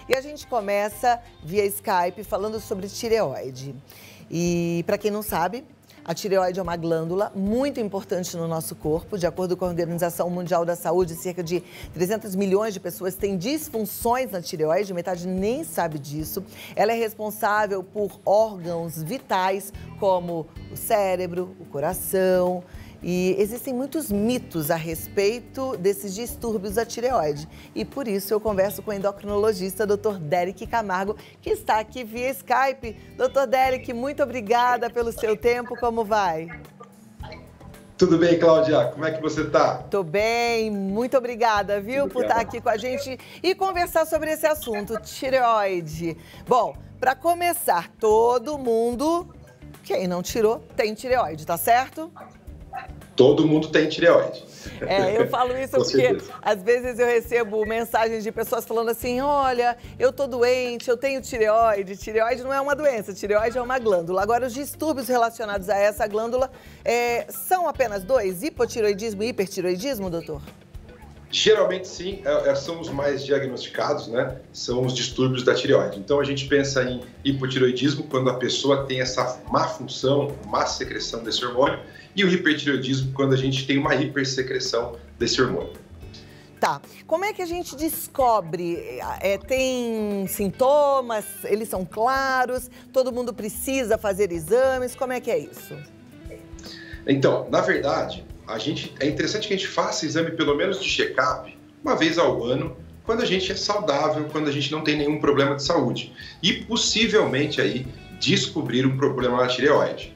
E a gente começa via Skype falando sobre tireoide. E para quem não sabe, a tireoide é uma glândula muito importante no nosso corpo. De acordo com a Organização Mundial da Saúde, cerca de 300 milhões de pessoas têm disfunções na tireoide, metade nem sabe disso. Ela é responsável por órgãos vitais como o cérebro, o coração. E existem muitos mitos a respeito desses distúrbios da tireoide. E por isso eu converso com o endocrinologista Dr. Derek Camargo, que está aqui via Skype. Dr. Derek, muito obrigada pelo seu tempo. Como vai? Tudo bem, Cláudia? Como é que você está? Tô bem, muito obrigada, viu, por estar aqui com a gente e conversar sobre esse assunto, tireoide. Bom, para começar, todo mundo, quem não tirou, tem tireoide, tá certo? Todo mundo tem tireoide. Eu falo isso porque às vezes eu recebo mensagens de pessoas falando assim, olha, eu tô doente, eu tenho tireoide. Tireoide não é uma doença, tireoide é uma glândula. Agora, os distúrbios relacionados a essa glândula são apenas dois, hipotireoidismo e hipertireoidismo, doutor? Geralmente sim, são os mais diagnosticados, né? São os distúrbios da tireoide. Então a gente pensa em hipotireoidismo quando a pessoa tem essa má função, má secreção desse hormônio, e o hipertireoidismo quando a gente tem uma hipersecreção desse hormônio. Tá. Como é que a gente descobre? Tem sintomas? Eles são claros? Todo mundo precisa fazer exames? Como é que é isso? Então, na verdade, é interessante que a gente faça exame pelo menos de check-up uma vez ao ano, quando a gente é saudável, quando a gente não tem nenhum problema de saúde. E possivelmente aí descobrir um problema na tireoide.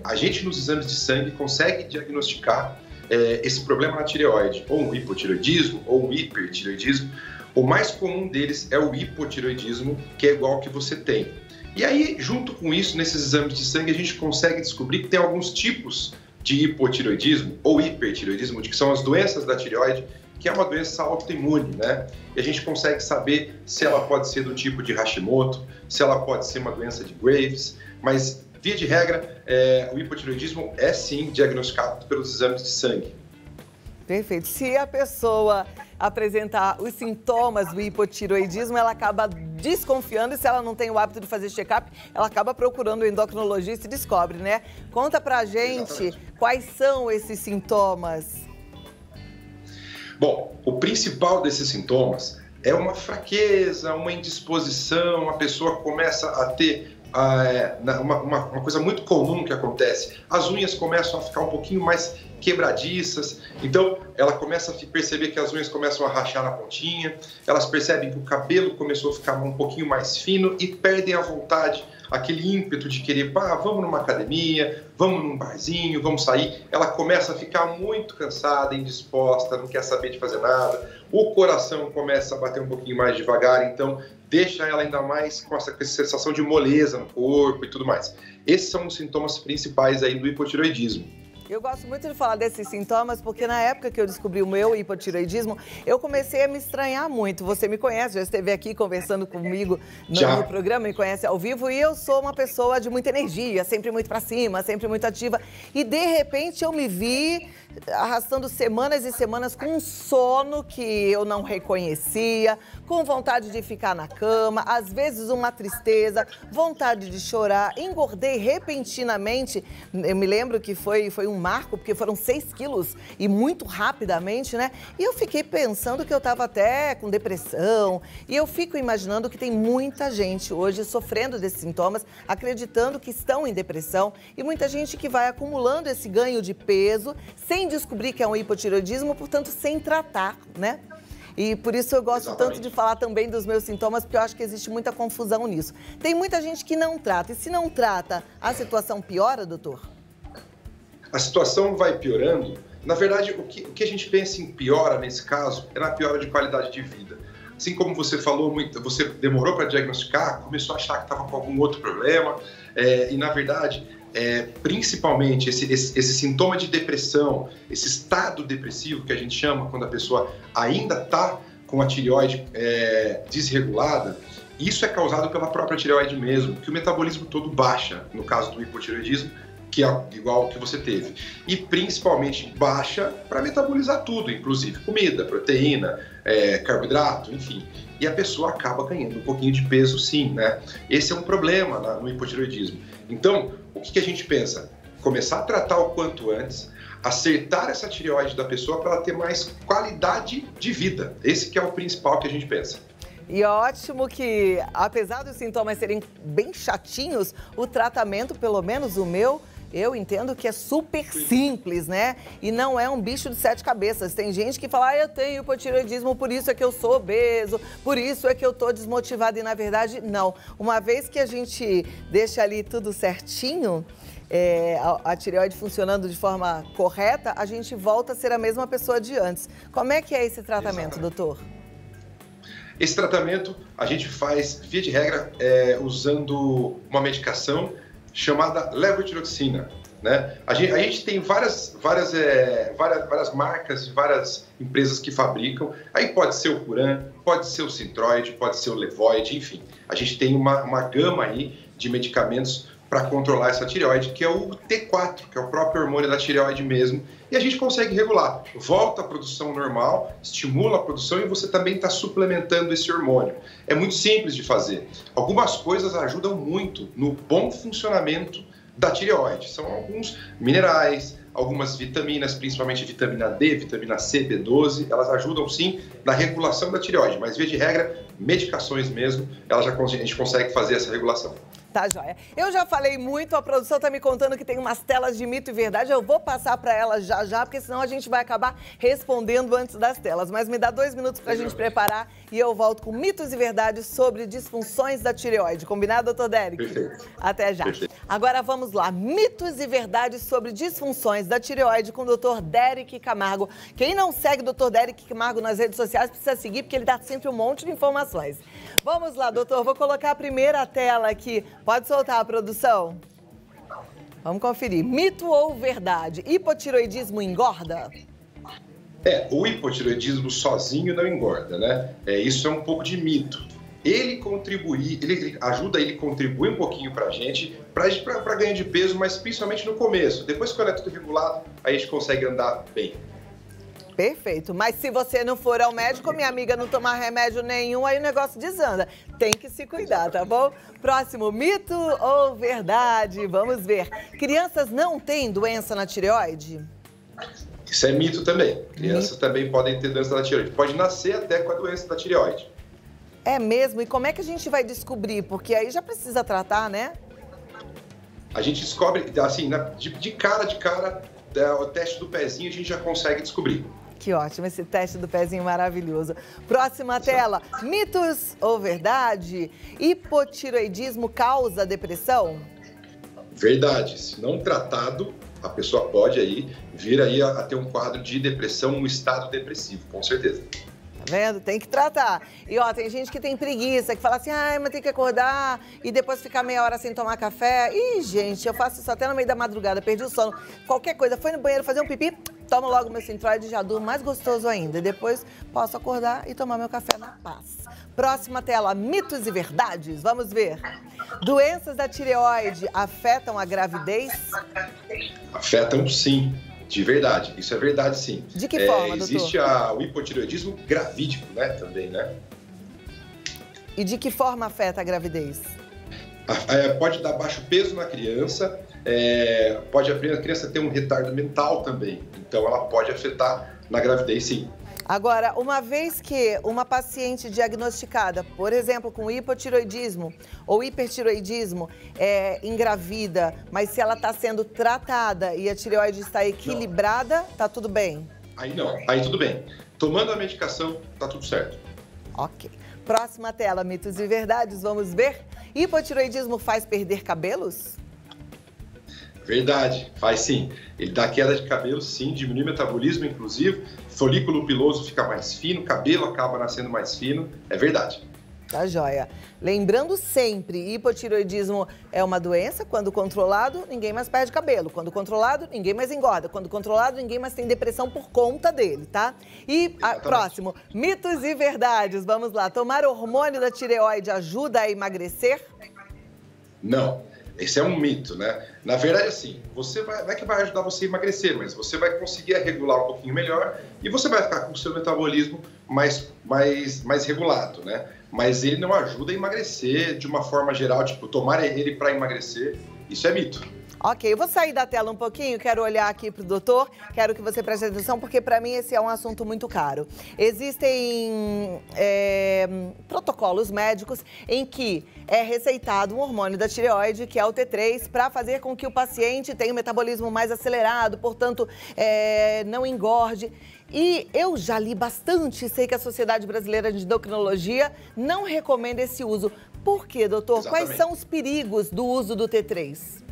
A gente nos exames de sangue consegue diagnosticar esse problema na tireoide, ou um hipotireoidismo, ou um hipertireoidismo. O mais comum deles é o hipotireoidismo, que é igual ao que você tem. E aí, junto com isso, nesses exames de sangue, a gente consegue descobrir que tem alguns tipos de hipotireoidismo ou hipertireoidismo, que são as doenças da tireoide, que é uma doença autoimune, né? E a gente consegue saber se ela pode ser do tipo de Hashimoto, se ela pode ser uma doença de Graves, mas, via de regra, o hipotireoidismo é sim diagnosticado pelos exames de sangue. Perfeito. Se a pessoa apresentar os sintomas do hipotireoidismo, ela acaba desconfiando e se ela não tem o hábito de fazer check-up, ela acaba procurando o endocrinologista e descobre, né? Conta pra gente quais são esses sintomas. Bom, o principal desses sintomas é uma fraqueza, uma indisposição, a pessoa começa a ter uma coisa muito comum que acontece, as unhas começam a ficar um pouquinho mais quebradiças, então ela começa a perceber que as unhas começam a rachar na pontinha, elas percebem que o cabelo começou a ficar um pouquinho mais fino e perdem a vontade, aquele ímpeto de querer, vamos numa academia, vamos num barzinho, vamos sair. Ela começa a ficar muito cansada, indisposta, não quer saber de fazer nada, o coração começa a bater um pouquinho mais devagar, então deixa ela ainda mais com essa sensação de moleza no corpo e tudo mais. Esses são os sintomas principais aí do hipotireoidismo. Eu gosto muito de falar desses sintomas porque na época que eu descobri o meu hipotireoidismo, eu comecei a me estranhar muito. Você me conhece, já esteve aqui conversando comigo no programa, me conhece ao vivo e eu sou uma pessoa de muita energia, sempre muito pra cima, sempre muito ativa. E de repente eu me vi arrastando semanas e semanas com um sono que eu não reconhecia, com vontade de ficar na cama, às vezes uma tristeza, vontade de chorar, engordei repentinamente. Eu me lembro que foi um marco, porque foram 6 quilos e muito rapidamente, né? E eu fiquei pensando que eu estava até com depressão e eu fico imaginando que tem muita gente hoje sofrendo desses sintomas, acreditando que estão em depressão e muita gente que vai acumulando esse ganho de peso sem descobrir que é um hipotireoidismo, portanto, sem tratar, né? E por isso eu gosto tanto de falar também dos meus sintomas, porque eu acho que existe muita confusão nisso. Tem muita gente que não trata, e se não trata, a situação piora, doutor? A situação vai piorando. Na verdade, o que a gente pensa em piora nesse caso é na piora de qualidade de vida. Assim como você falou, você demorou para diagnosticar, começou a achar que estava com algum outro problema, e na verdade, principalmente esse sintoma de depressão, esse estado depressivo que a gente chama quando a pessoa ainda está com a tireoide desregulada, isso é causado pela própria tireoide mesmo, que o metabolismo todo baixa, no caso do hipotireoidismo, que é igual ao que você teve. E principalmente baixa para metabolizar tudo, inclusive comida, proteína, carboidrato, enfim. E a pessoa acaba ganhando um pouquinho de peso, sim, né? Esse é um problema no hipotireoidismo. Então, o que a gente pensa? Começar a tratar o quanto antes, acertar essa tireoide da pessoa para ela ter mais qualidade de vida. Esse que é o principal que a gente pensa. E ótimo que, apesar dos sintomas serem bem chatinhos, o tratamento, pelo menos o meu, eu entendo que é super simples, né? E não é um bicho de 7 cabeças. Tem gente que fala, eu tenho hipotireoidismo, por isso é que eu sou obeso, por isso é que eu tô desmotivada. E na verdade, não. Uma vez que a gente deixa ali tudo certinho, a tireoide funcionando de forma correta, a gente volta a ser a mesma pessoa de antes. Como é que é esse tratamento, doutor? Esse tratamento a gente faz, via de regra, usando uma medicação chamada levotiroxina, né? A gente tem várias marcas, várias empresas que fabricam. Aí pode ser o Curan, pode ser o Synthroid, pode ser o Levoid, enfim. A gente tem uma gama aí de medicamentos para controlar essa tireoide, que é o T4, que é o próprio hormônio da tireoide mesmo, e a gente consegue regular. Volta a produção normal, estimula a produção e você também está suplementando esse hormônio. É muito simples de fazer. Algumas coisas ajudam muito no bom funcionamento da tireoide. São alguns minerais, algumas vitaminas, principalmente vitamina D, vitamina C, B12, elas ajudam sim na regulação da tireoide, mas via de regra, medicações mesmo, a gente consegue fazer essa regulação. Tá, joia. Eu já falei muito, a produção tá me contando que tem umas telas de mito e verdade. Eu vou passar para ela já, porque senão a gente vai acabar respondendo antes das telas. Mas me dá 2 minutos para a gente preparar e eu volto com mitos e verdades sobre disfunções da tireoide. Combinado, doutor Derek? Perfeito. Até já. Perfeito. Agora vamos lá. Mitos e verdades sobre disfunções da tireoide com o doutor Derek Camargo. Quem não segue o doutor Derek Camargo nas redes sociais precisa seguir, porque ele dá sempre um monte de informações. Vamos lá, doutor. Vou colocar a primeira tela aqui. Pode soltar a produção? Vamos conferir. Mito ou verdade? Hipotireoidismo engorda? O hipotireoidismo sozinho não engorda, né? Isso é um pouco de mito. Ele ajuda, ele contribui um pouquinho pra gente, para ganho de peso, mas principalmente no começo. Depois que é tudo regulado, aí a gente consegue andar bem. Perfeito. Mas se você não for ao médico, minha amiga, não tomar remédio nenhum, aí o negócio desanda. Tem que se cuidar, tá bom? Próximo, mito ou verdade? Vamos ver. Crianças não têm doença na tireoide? Isso é mito também. Crianças também podem ter doença da tireoide. Pode nascer até com a doença da tireoide. É mesmo? E como é que a gente vai descobrir? Porque aí já precisa tratar, né? A gente descobre, assim, de cara, o teste do pezinho a gente já consegue descobrir. Que ótimo, esse teste do pezinho maravilhoso. Próxima tela, mitos ou verdade? Hipotireoidismo causa depressão? Verdade, se não tratado, a pessoa pode aí vir aí a ter um quadro de depressão, um estado depressivo, com certeza. Tá vendo? Tem que tratar. E ó, tem gente que tem preguiça, que fala assim, mas tem que acordar e depois ficar meia hora sem tomar café. Ih, gente, eu faço isso até no meio da madrugada, perdi o sono. Qualquer coisa, foi no banheiro fazer um pipi, tomo logo meu Synthroid e já durmo mais gostoso ainda. E depois posso acordar e tomar meu café na paz. Próxima tela, mitos e verdades. Vamos ver. Doenças da tireoide afetam a gravidez? Afetam sim. De verdade, isso é verdade sim. De que forma, doutor? Existe o hipotireoidismo gravídico, né, também, né? E de que forma afeta a gravidez? Pode dar baixo peso na criança, pode a criança ter um retardo mental também, então ela pode afetar na gravidez sim. Agora, uma vez que uma paciente diagnosticada, por exemplo, com hipotireoidismo ou hipertireoidismo, engravida, mas se ela está sendo tratada e a tireoide está equilibrada, tá tudo bem? Aí não, aí tudo bem. Tomando a medicação, tá tudo certo. Ok. Próxima tela, mitos e verdades, vamos ver. Hipotireoidismo faz perder cabelos? Verdade, faz sim. Ele dá queda de cabelo, sim, diminui o metabolismo, inclusive, folículo piloso fica mais fino, cabelo acaba nascendo mais fino, é verdade. Tá joia. Lembrando sempre, hipotireoidismo é uma doença, quando controlado, ninguém mais perde cabelo. Quando controlado, ninguém mais engorda. Quando controlado, ninguém mais tem depressão por conta dele, tá? E próximo, mitos e verdades, vamos lá. Tomar hormônio da tireoide ajuda a emagrecer? Não. Esse é um mito, né? Na verdade, assim, você não é que vai ajudar você a emagrecer, mas você vai conseguir regular um pouquinho melhor e você vai ficar com o seu metabolismo mais regulado, né? Mas ele não ajuda a emagrecer de uma forma geral, tipo, tomar ele para emagrecer, isso é mito. Ok, eu vou sair da tela um pouquinho, quero olhar aqui para o doutor, quero que você preste atenção, porque para mim esse é um assunto muito caro. Existem protocolos médicos em que é receitado um hormônio da tireoide, que é o T3, para fazer com que o paciente tenha um metabolismo mais acelerado, portanto, não engorde. E eu já li bastante, sei que a Sociedade Brasileira de Endocrinologia não recomenda esse uso. Por quê, doutor? Exatamente. Quais são os perigos do uso do T3?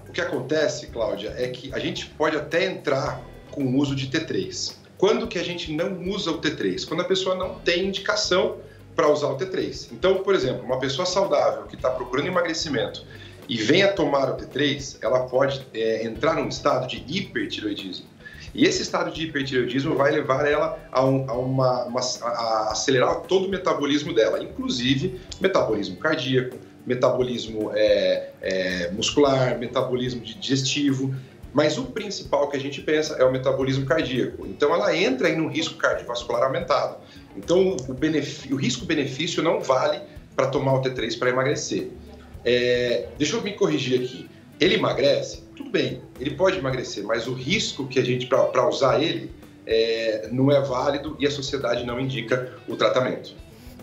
O que acontece, Cláudia, é que a gente pode até entrar com o uso de T3. Quando que a gente não usa o T3? Quando a pessoa não tem indicação para usar o T3. Então, por exemplo, uma pessoa saudável que está procurando emagrecimento e vem a tomar o T3, ela pode entrar num estado de hipertireoidismo. E esse estado de hipertireoidismo vai levar ela a acelerar todo o metabolismo dela, inclusive metabolismo cardíaco, metabolismo muscular, metabolismo digestivo, mas o principal que a gente pensa é o metabolismo cardíaco. Então ela entra em um risco cardiovascular aumentado. Então o risco-benefício não vale para tomar o T3 para emagrecer. Deixa eu me corrigir aqui. Ele emagrece? Tudo bem, ele pode emagrecer, mas o risco que a gente, para usar ele, não é válido e a sociedade não indica o tratamento.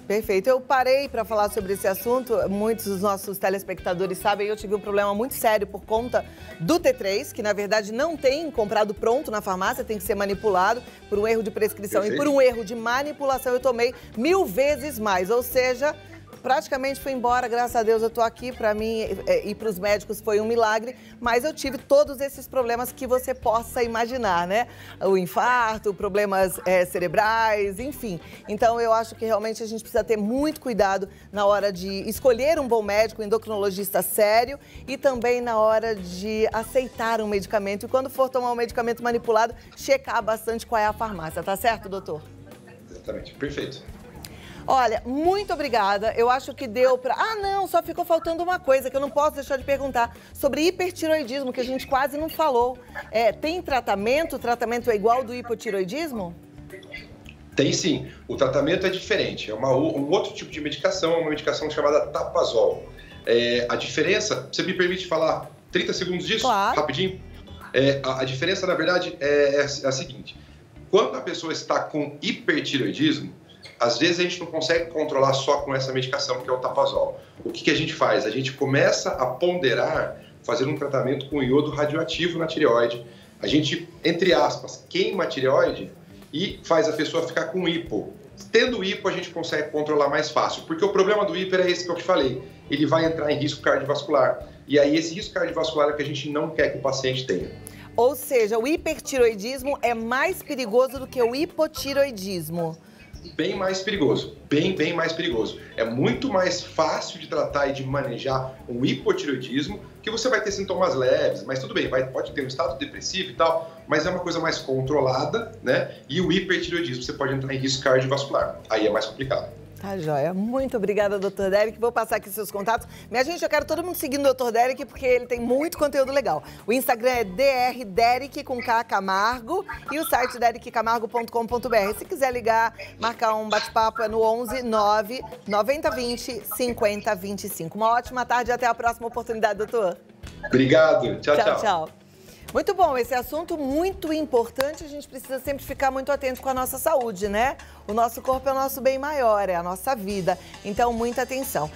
Perfeito. Eu parei para falar sobre esse assunto. Muitos dos nossos telespectadores sabem, eu tive um problema muito sério por conta do T3, que na verdade não tem comprado pronto na farmácia, tem que ser manipulado por um erro de prescrição. Perfeito. E por um erro de manipulação eu tomei 1000 vezes mais, ou seja, praticamente fui embora, graças a Deus eu tô aqui, para mim e para os médicos foi um milagre, mas eu tive todos esses problemas que você possa imaginar, né? O infarto, problemas cerebrais, enfim. Então eu acho que realmente a gente precisa ter muito cuidado na hora de escolher um bom médico, um endocrinologista sério e também na hora de aceitar um medicamento. E quando for tomar um medicamento manipulado, checar bastante qual é a farmácia, tá certo, doutor? Exatamente, perfeito. Olha, muito obrigada. Eu acho que deu para... Ah, não, só ficou faltando uma coisa que eu não posso deixar de perguntar. Sobre hipertiroidismo, que a gente quase não falou. Tem tratamento? O tratamento é igual do hipotiroidismo? Tem sim. O tratamento é diferente. É um outro tipo de medicação, uma medicação chamada Tapazol. A diferença... Você me permite falar 30 segundos disso? Claro. Rapidinho? A diferença, na verdade, é a seguinte. Quando a pessoa está com hipertiroidismo, às vezes a gente não consegue controlar só com essa medicação que é o Tapazol. O que a gente faz? A gente começa a ponderar, fazendo um tratamento com iodo radioativo na tireoide. A gente, entre aspas, queima a tireoide e faz a pessoa ficar com hipo. Tendo hipo, a gente consegue controlar mais fácil, porque o problema do hipo é esse que eu te falei. Ele vai entrar em risco cardiovascular. E aí esse risco cardiovascular é que a gente não quer que o paciente tenha. Ou seja, o hipertiroidismo é mais perigoso do que o hipotiroidismo. Bem mais perigoso, bem mais perigoso. É muito mais fácil de tratar e de manejar um hipotireoidismo, que você vai ter sintomas leves, mas tudo bem, pode ter um estado depressivo e tal, mas é uma coisa mais controlada, né? E o hipertireoidismo, você pode entrar em risco cardiovascular, aí é mais complicado. Tá joia. Muito obrigada, doutor Derek. Vou passar aqui seus contatos. Minha gente, eu quero todo mundo seguindo o doutor Derek, porque ele tem muito conteúdo legal. O Instagram é drderek com K Camargo e o site derekcamargo.com.br. Se quiser ligar, marcar um bate-papo é no 11 9 90 20 50 25. Uma ótima tarde e até a próxima oportunidade, doutor. Obrigado. Tchau, tchau. Tchau. Muito bom, esse assunto muito importante, a gente precisa sempre ficar muito atento com a nossa saúde, né? O nosso corpo é o nosso bem maior, é a nossa vida, então muita atenção.